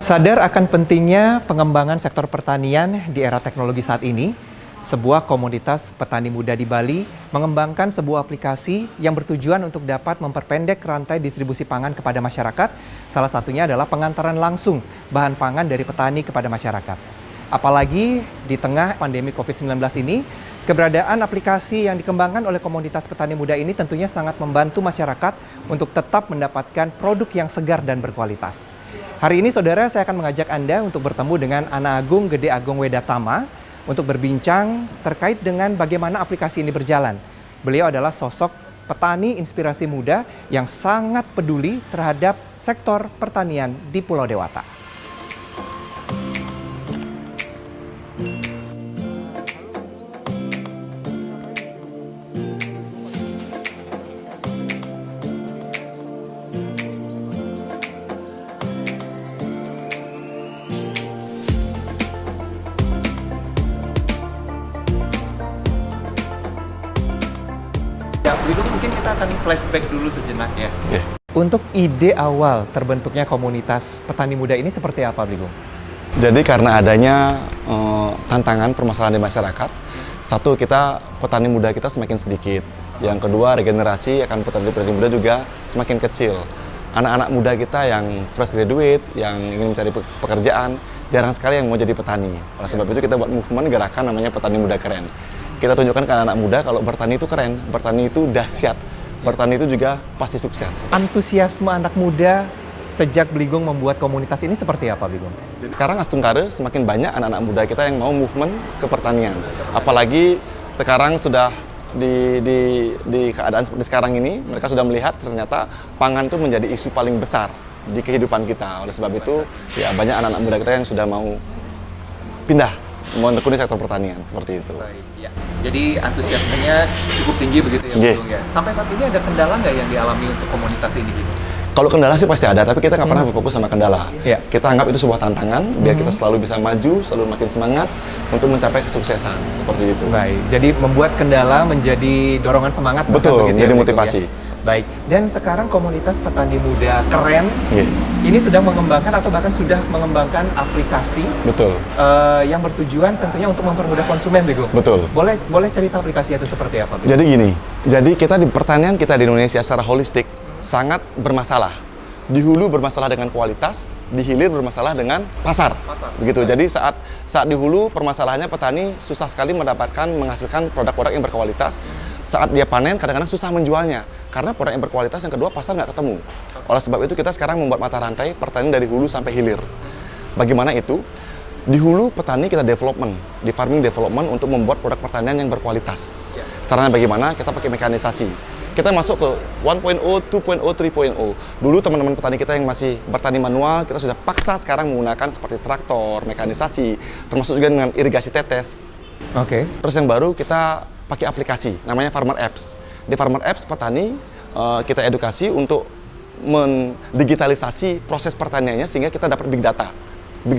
Sadar akan pentingnya pengembangan sektor pertanian di era teknologi saat ini, sebuah komunitas petani muda di Bali mengembangkan sebuah aplikasi yang bertujuan untuk dapat memperpendek rantai distribusi pangan kepada masyarakat. Salah satunya adalah pengantaran langsung bahan pangan dari petani kepada masyarakat. Apalagi di tengah pandemi COVID-19 ini, keberadaan aplikasi yang dikembangkan oleh komunitas petani muda ini tentunya sangat membantu masyarakat untuk tetap mendapatkan produk yang segar dan berkualitas. Hari ini, saudara, saya akan mengajak Anda untuk bertemu dengan Ana Agung Gede Agung Wedatama untuk berbincang terkait dengan bagaimana aplikasi ini berjalan. Beliau adalah sosok petani inspirasi muda yang sangat peduli terhadap sektor pertanian di Pulau Dewata. Mungkin kita akan flashback dulu sejenak ya. Untuk ide awal terbentuknya komunitas petani muda ini seperti apa, Bligung? Jadi karena adanya tantangan permasalahan di masyarakat, satu, kita petani muda kita semakin sedikit. Yang kedua, regenerasi akan petani muda juga semakin kecil. Anak-anak muda kita yang fresh graduate, yang ingin mencari pekerjaan, jarang sekali yang mau jadi petani. Oleh sebab itu kita buat movement gerakan namanya Petani Muda Keren. Kita tunjukkan ke anak-anak muda kalau bertani itu keren, bertani itu dahsyat, bertani itu juga pasti sukses. Antusiasme anak muda sejak Bligung membuat komunitas ini seperti apa, Bligung? Sekarang Astungkare semakin banyak anak-anak muda kita yang mau movement ke pertanian. Apalagi sekarang sudah di keadaan seperti sekarang ini, mereka sudah melihat ternyata pangan itu menjadi isu paling besar di kehidupan kita. Oleh sebab itu, ya banyak anak-anak muda kita yang sudah mau pindah menekuni sektor pertanian seperti itu. Baik, ya. Jadi antusiasmenya cukup tinggi begitu ya, Bligung ya. Sampai saat ini ada kendala nggak yang dialami untuk komunitas ini gitu? Kalau kendala sih pasti ada, tapi kita nggak pernah berfokus sama kendala. Kita anggap itu sebuah tantangan, biar kita selalu bisa maju, selalu makin semangat untuk mencapai kesuksesan seperti itu. Baik, jadi membuat kendala menjadi dorongan semangat. Betul, menjadi motivasi. Ya? Baik, dan sekarang komunitas petani muda keren ini sedang mengembangkan atau bahkan sudah mengembangkan aplikasi yang bertujuan tentunya untuk mempermudah konsumen, Bego. Betul. Boleh cerita aplikasi itu seperti apa, Bego? Jadi gini, jadi kita di pertanian kita di Indonesia secara holistik sangat bermasalah. Di hulu bermasalah dengan kualitas, di hilir bermasalah dengan pasar. Begitu. Jadi saat di hulu permasalahannya petani susah sekali menghasilkan produk-produk yang berkualitas. Saat dia panen kadang-kadang susah menjualnya karena produk yang berkualitas, yang kedua pasar nggak ketemu. Oleh sebab itu kita sekarang membuat mata rantai pertanian dari hulu sampai hilir. Bagaimana itu? Di hulu petani kita development, di farming development untuk membuat produk pertanian yang berkualitas. Caranya bagaimana? Kita pakai mekanisasi. Kita masuk ke 1.0, 2.0, 3.0. Dulu teman-teman petani kita yang masih bertani manual, kita sudah paksa sekarang menggunakan seperti traktor, mekanisasi, termasuk juga dengan irigasi tetes. Terus yang baru kita pakai aplikasi, namanya Farmer Apps. Di Farmer Apps petani kita edukasi untuk mendigitalisasi proses pertaniannya sehingga kita dapat big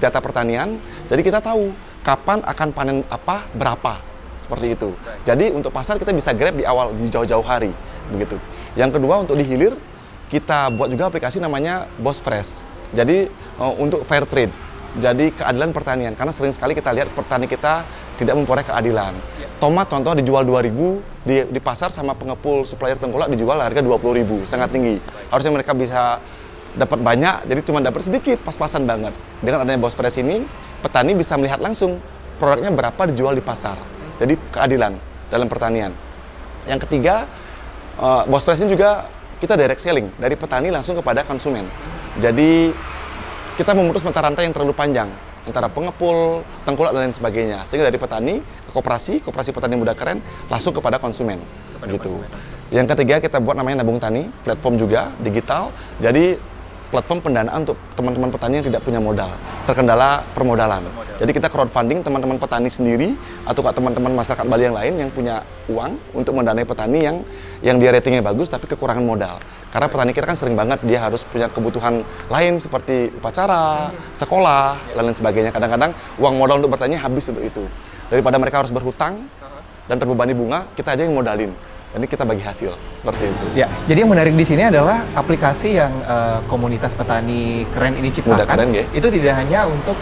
data pertanian. Jadi kita tahu kapan akan panen apa, berapa. Seperti itu. Jadi untuk pasar kita bisa grab di awal, di jauh-jauh hari, begitu. Yang kedua untuk di hilir kita buat juga aplikasi namanya Bos Fresh. Jadi untuk fair trade, jadi keadilan pertanian. Karena sering sekali kita lihat petani kita tidak memperoleh keadilan. Tomat contoh dijual 2.000 di pasar sama pengepul supplier tengkolak dijual harga 20.000, sangat tinggi. Harusnya mereka bisa dapat banyak, jadi cuma dapat sedikit, pas-pasan banget. Dengan adanya Bos Fresh ini, petani bisa melihat langsung produknya berapa dijual di pasar. Jadi keadilan dalam pertanian. Yang ketiga, Bos Fresh ini juga kita direct selling dari petani langsung kepada konsumen. Jadi kita memutus mata rantai yang terlalu panjang antara pengepul, tengkulak dan lain sebagainya. Sehingga dari petani ke koperasi petani muda keren langsung kepada konsumen. Gitu. Yang ketiga kita buat namanya Nabung Tani, platform juga digital. Jadi platform pendanaan untuk teman-teman petani yang tidak punya modal, terkendala permodalan. Jadi kita crowdfunding teman-teman petani sendiri atau teman-teman masyarakat Bali yang lain yang punya uang untuk mendanai petani yang dia ratingnya bagus tapi kekurangan modal. Karena petani kita kan sering banget dia harus punya kebutuhan lain seperti upacara, sekolah, dan lain sebagainya. Kadang-kadang uang modal untuk bertani habis untuk itu. Daripada mereka harus berhutang dan terbebani bunga, kita aja yang modalin. Jadi kita bagi hasil seperti itu. Ya, jadi yang menarik di sini adalah aplikasi yang komunitas petani keren ini Mudah ciptakan. keren, ya? Itu tidak hanya untuk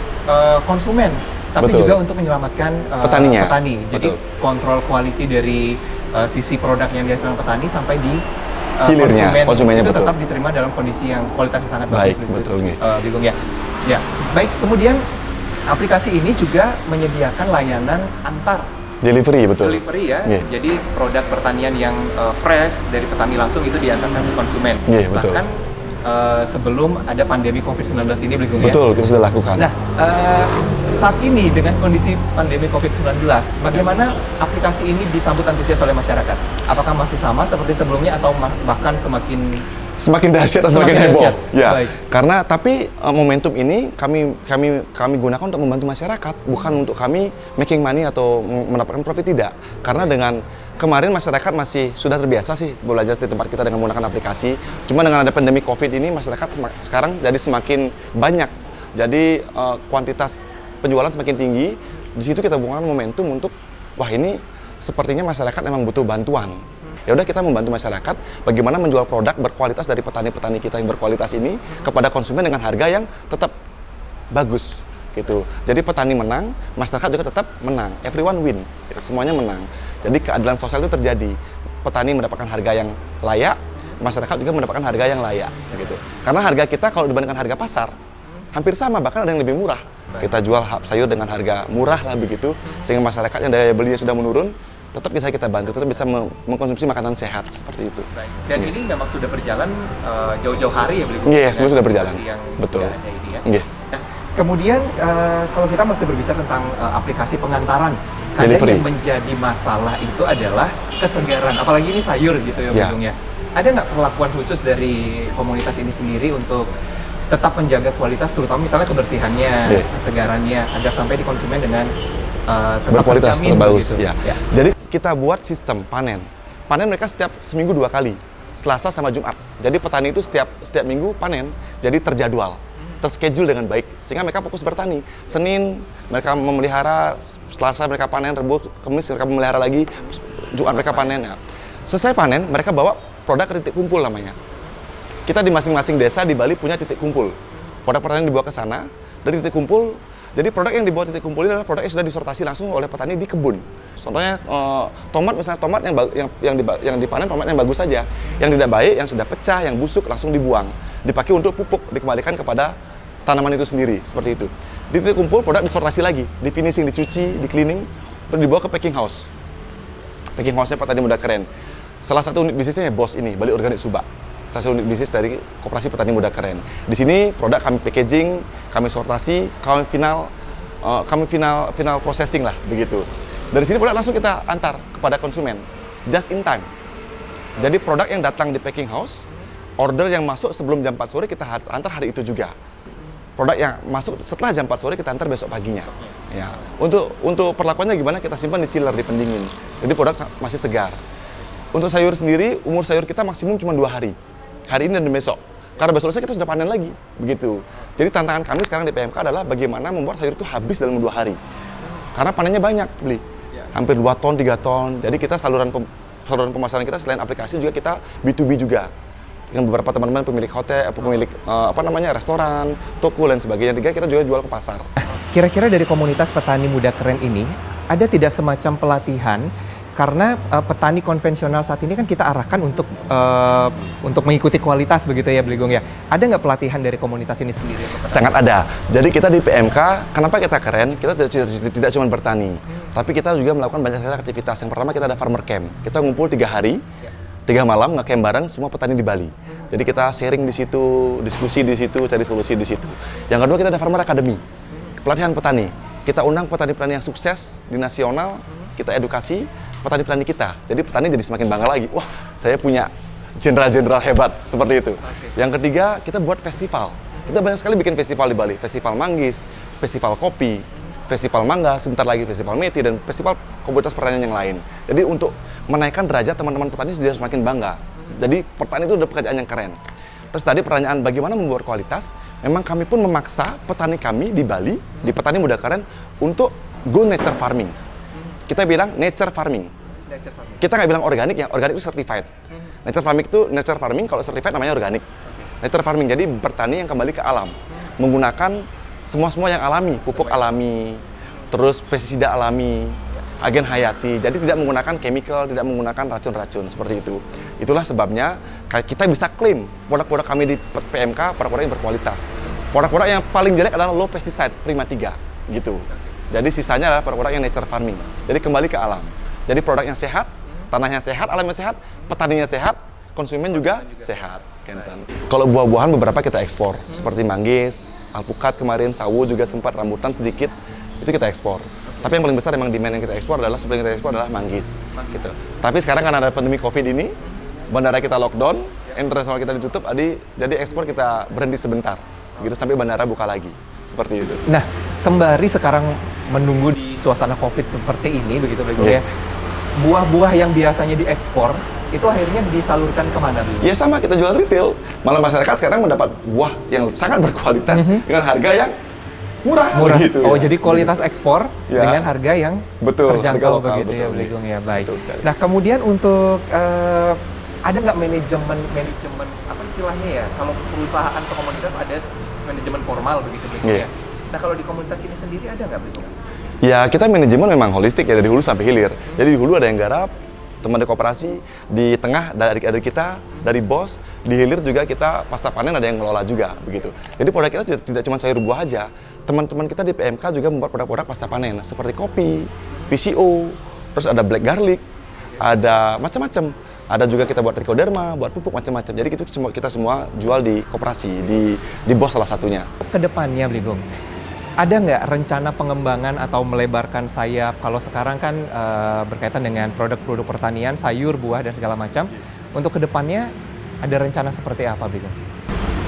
konsumen, tapi Betul. juga untuk menyelamatkan Petaninya. petani. Jadi Betul. kontrol quality dari sisi produk yang dihasilkan petani sampai di Hilirnya, konsumennya, itu betul. tetap diterima dalam kondisi yang kualitasnya sangat Baik, bagus. betul, nggih. Bigong ya. Ya, baik. Kemudian aplikasi ini juga menyediakan layanan antar Delivery, betul. delivery ya. Nggih. Jadi produk pertanian yang fresh dari petani langsung itu diantarkan ke konsumen. Nggih, betul. Bahkan sebelum ada pandemi COVID-19 ini, Bligong, ya. Betul, kita sudah lakukan. Nah, saat ini dengan kondisi pandemi COVID-19, bagaimana aplikasi ini disambut antusias oleh masyarakat? Apakah masih sama seperti sebelumnya atau bahkan semakin Semakin dahsyat dan semakin Semakin heboh. dahsyat. Ya. Baik. Karena tapi momentum ini kami gunakan untuk membantu masyarakat, bukan untuk kami making money atau mendapatkan profit, tidak. Karena dengan kemarin masyarakat masih sudah terbiasa sih belajar di tempat kita dengan menggunakan aplikasi. Cuma dengan ada pandemi Covid ini masyarakat sekarang jadi semakin banyak. Jadi kuantitas penjualan semakin tinggi. Di situ kita gunakan momentum untuk wah ini sepertinya masyarakat memang butuh bantuan. Ya udah kita membantu masyarakat bagaimana menjual produk berkualitas dari petani-petani kita yang berkualitas ini kepada konsumen dengan harga yang tetap bagus gitu. Jadi petani menang, masyarakat juga tetap menang. Everyone win. Semuanya menang. Jadi keadilan sosial itu terjadi. Petani mendapatkan harga yang layak, masyarakat juga mendapatkan harga yang layak gitu. Karena harga kita kalau dibandingkan harga pasar hampir sama, bahkan ada yang lebih murah. Kita jual sayur dengan harga murah lah begitu, sehingga masyarakat yang daya belinya sudah menurun tetap bisa kita bantu, tetap bisa mengkonsumsi makanan sehat seperti itu. Baik. Dan ini memang sudah berjalan jauh-jauh hari ya, Bligong? Iya, sebenarnya sudah berjalan. Yang Betul. sudah ada ini ya. Iya. Nah, kemudian kalau kita masih berbicara tentang aplikasi pengantaran, kadang Delivery. yang menjadi masalah itu adalah kesegaran, apalagi ini sayur gitu ya, Ya. Bligong ya. Ada nggak perlakuan khusus dari komunitas ini sendiri untuk tetap menjaga kualitas, terutama misalnya kebersihannya, Iya. kesegarannya, agar sampai di konsumen dengan tetap Berkualitas, terjamin terbagus begitu? ya. Jadi kita buat sistem panen. Panen mereka setiap seminggu 2 kali, Selasa sama Jumat. Jadi petani itu setiap minggu panen, jadi terjadwal, terschedule dengan baik, sehingga mereka fokus bertani. Senin mereka memelihara, Selasa mereka panen, Rabu, Kamis mereka memelihara lagi, Jumat mereka panen. Ya. Selesai panen, mereka bawa produk ke titik kumpul namanya. Kita di masing-masing desa di Bali punya titik kumpul. Produk pertanian dibawa ke sana, dari titik kumpul. Jadi produk yang dibawa titik kumpul ini adalah produk yang sudah disortasi langsung oleh petani di kebun. Contohnya tomat, misalnya tomat yang dipanen tomat yang bagus saja. Yang tidak baik, yang sudah pecah, yang busuk langsung dibuang. Dipakai untuk pupuk, dikembalikan kepada tanaman itu sendiri, seperti itu. Di titik kumpul produk disortasi lagi, di finishing, dicuci, di cleaning, terus dibawa ke packing house. Packing house-nya Petani Muda Keren. Salah satu unit bisnisnya Bos ini, Bali Organik Subak. Salah satu unit bisnis dari Koperasi Petani Muda Keren. Di sini produk kami packaging, kami sortasi, kami final processing lah begitu. Dari sini produk langsung kita antar kepada konsumen, just in time. Jadi produk yang datang di packing house, order yang masuk sebelum jam 4 sore kita antar hari itu juga. Produk yang masuk setelah jam 4 sore kita antar besok paginya. Ya. Untuk perlakuannya gimana, kita simpan di chiller, di pendingin. Jadi produk masih segar. Untuk sayur sendiri, umur sayur kita maksimum cuma 2 hari. Hari ini dan besok. Karena besok lusa kita sudah panen lagi, begitu. Jadi tantangan kami sekarang di PMK adalah bagaimana membuat sayur itu habis dalam 2 hari. Karena panennya banyak, beli. Hampir 2 ton, 3 ton. Jadi kita saluran pemasaran kita selain aplikasi juga kita B2B juga. Dengan beberapa teman-teman pemilik hotel, pemilik restoran, toko dan sebagainya. Juga kita juga jual ke pasar. Kira-kira dari komunitas petani muda keren ini, ada tidak semacam pelatihan? Karena petani konvensional saat ini kan kita arahkan untuk mengikuti kualitas begitu ya, Bligong ya. Ada nggak pelatihan dari komunitas ini sendiri? Sangat ada. Jadi kita di PMK, kenapa kita keren? Kita tidak cuma bertani, tapi kita juga melakukan banyak sekali aktivitas. Yang pertama kita ada farmer camp. Kita ngumpul 3 hari, 3 malam nge-camp bareng semua petani di Bali. Jadi kita sharing di situ, diskusi di situ, cari solusi di situ. Yang kedua kita ada farmer academy, pelatihan petani. Kita undang petani-petani yang sukses di nasional, kita edukasi petani-petani kita. Jadi petani jadi semakin bangga lagi. Wah, saya punya jenderal-jenderal hebat seperti itu. Yang ketiga, kita buat festival. Kita banyak sekali bikin festival di Bali. Festival Manggis, festival kopi, festival mangga, sebentar lagi festival meti, dan festival komoditas pertanian yang lain. Jadi untuk menaikkan derajat teman-teman petani sudah semakin bangga. Jadi petani itu udah pekerjaan yang keren. Terus tadi pertanyaan bagaimana membuat kualitas, memang kami pun memaksa petani kami di Bali, di Petani Muda Keren, untuk go nature farming. Kita bilang nature farming. Kita nggak bilang organik ya, organik itu certified. Nature farming kalau certified namanya organik. Nature farming jadi bertani yang kembali ke alam, menggunakan semua yang alami, pupuk alami, terus pestisida alami, agen hayati. Jadi tidak menggunakan chemical, tidak menggunakan racun-racun seperti itu. Itulah sebabnya kita bisa klaim produk-produk kami di PMK produk-produk yang berkualitas. Produk-produk yang paling jelek adalah low pesticide prima 3 gitu. Jadi sisanya adalah produk-produk yang nature farming. Jadi kembali ke alam. Jadi produk yang sehat, tanahnya sehat, alamnya sehat, petaninya sehat, konsumen juga sehat. Kalau buah-buahan beberapa kita ekspor, seperti manggis, alpukat kemarin, sawo juga sempat, rambutan sedikit, itu kita ekspor. Tapi yang paling besar memang demand yang kita ekspor adalah, supply yang kita ekspor adalah manggis. Gitu. Tapi sekarang karena ada pandemi COVID ini, bandara kita lockdown, internasional kita ditutup, jadi ekspor kita berhenti sebentar, gitu sampai bandara buka lagi, seperti itu. Nah, sembari sekarang menunggu di suasana COVID seperti ini, begitu ya, buah-buah yang biasanya diekspor itu akhirnya disalurkan kemana dulu? Ya sama, kita jual retail. Malah masyarakat sekarang mendapat buah yang sangat berkualitas dengan harga yang murah. Gitu, oh, jadi kualitas ekspor dengan harga yang terjangkau lokal, begitu ya, Bligong ya, baik. Nah, kemudian untuk ada nggak manajemen apa istilahnya ya? Kalau perusahaan atau komunitas ada manajemen formal begitu ya. Nah, kalau di komunitas ini sendiri ada nggak, Bligong? Ya, kita manajemen memang holistik ya, dari hulu sampai hilir. Jadi di hulu ada yang garap, teman di koperasi, di tengah ada adik-adik kita, dari bos, di hilir juga kita pasca panen ada yang ngelola juga begitu. Jadi produk kita tidak cuma sayur buah aja. Teman-teman kita di PMK juga membuat produk-produk pasca panen seperti kopi, VCO, terus ada black garlic, ada macam-macam. Ada juga kita buat trichoderma, buat pupuk macam-macam. Jadi itu kita semua jual di koperasi, di bos salah satunya. Kedepannya, Bligong, ada nggak rencana pengembangan atau melebarkan sayap? Kalau sekarang kan berkaitan dengan produk-produk pertanian, sayur, buah, dan segala macam. Untuk kedepannya, ada rencana seperti apa, Bligong?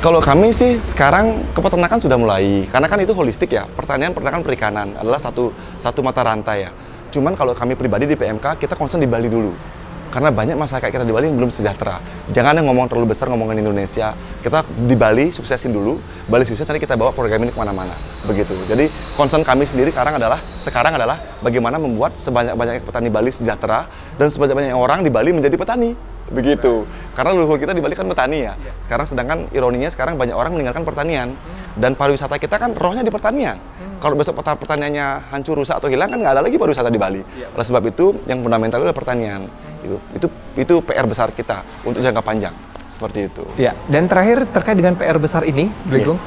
Kalau kami sih sekarang kepeternakan sudah mulai, karena kan itu holistik ya. Pertanian, peternakan, perikanan adalah satu mata rantai ya. Cuman kalau kami pribadi di PMK, kita concern di Bali dulu. Karena banyak masyarakat kita di Bali yang belum sejahtera. Jangan yang ngomong terlalu besar ngomongin Indonesia. Kita di Bali suksesin dulu. Bali sukses, nanti kita bawa program ini kemana-mana. Begitu. Jadi concern kami sendiri sekarang adalah bagaimana membuat sebanyak-banyaknya petani Bali sejahtera dan sebanyak-banyaknya orang di Bali menjadi petani. Begitu. Karena leluhur kita di Bali kan petani ya. Sekarang sedangkan ironinya sekarang banyak orang meninggalkan pertanian. Dan pariwisata kita kan rohnya di pertanian. Kalau besok pertaniannya hancur, rusak atau hilang kan nggak ada lagi pariwisata di Bali. Oleh sebab itu yang fundamental adalah pertanian. Itu PR besar kita untuk jangka panjang. Seperti itu. Ya, dan terakhir terkait dengan PR besar ini, Bligong,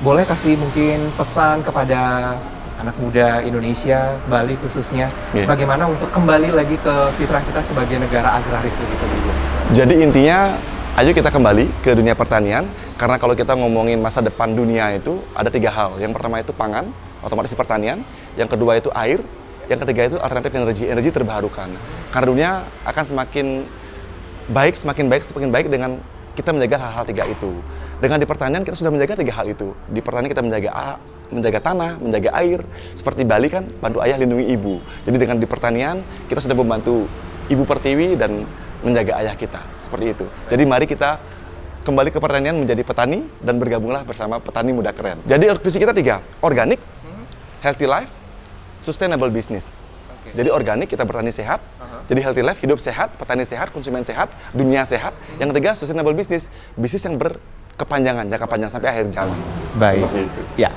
boleh kasih mungkin pesan kepada anak muda Indonesia, Bali khususnya, bagaimana untuk kembali lagi ke fitrah kita sebagai negara agraris begitu, Bligong? Jadi intinya, ayo kita kembali ke dunia pertanian, karena kalau kita ngomongin masa depan dunia itu ada 3 hal. Yang pertama itu pangan, otomatis pertanian. Yang kedua itu air. Yang ketiga itu alternatif energi terbarukan. Karena dunia akan semakin baik dengan kita menjaga hal-hal 3 itu. Dengan di pertanian kita sudah menjaga 3 hal itu. Di pertanian kita menjaga tanah, menjaga air. Seperti Bali kan, bantu ayah lindungi ibu. Jadi dengan di pertanian kita sudah membantu ibu pertiwi dan menjaga ayah kita. Seperti itu. Jadi mari kita kembali ke pertanian menjadi petani dan bergabunglah bersama petani muda keren. Jadi visi kita 3, organik, healthy life, sustainable business. Jadi organik, kita bertani sehat. Jadi healthy life, hidup sehat, petani sehat, konsumen sehat, dunia sehat. Yang ketiga, sustainable business. Bisnis yang berkepanjangan, jangka panjang sampai akhir zaman. Baik. Ya.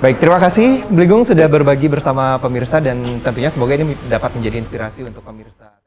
Baik, terima kasih Bligong sudah berbagi bersama pemirsa dan tentunya semoga ini dapat menjadi inspirasi untuk pemirsa.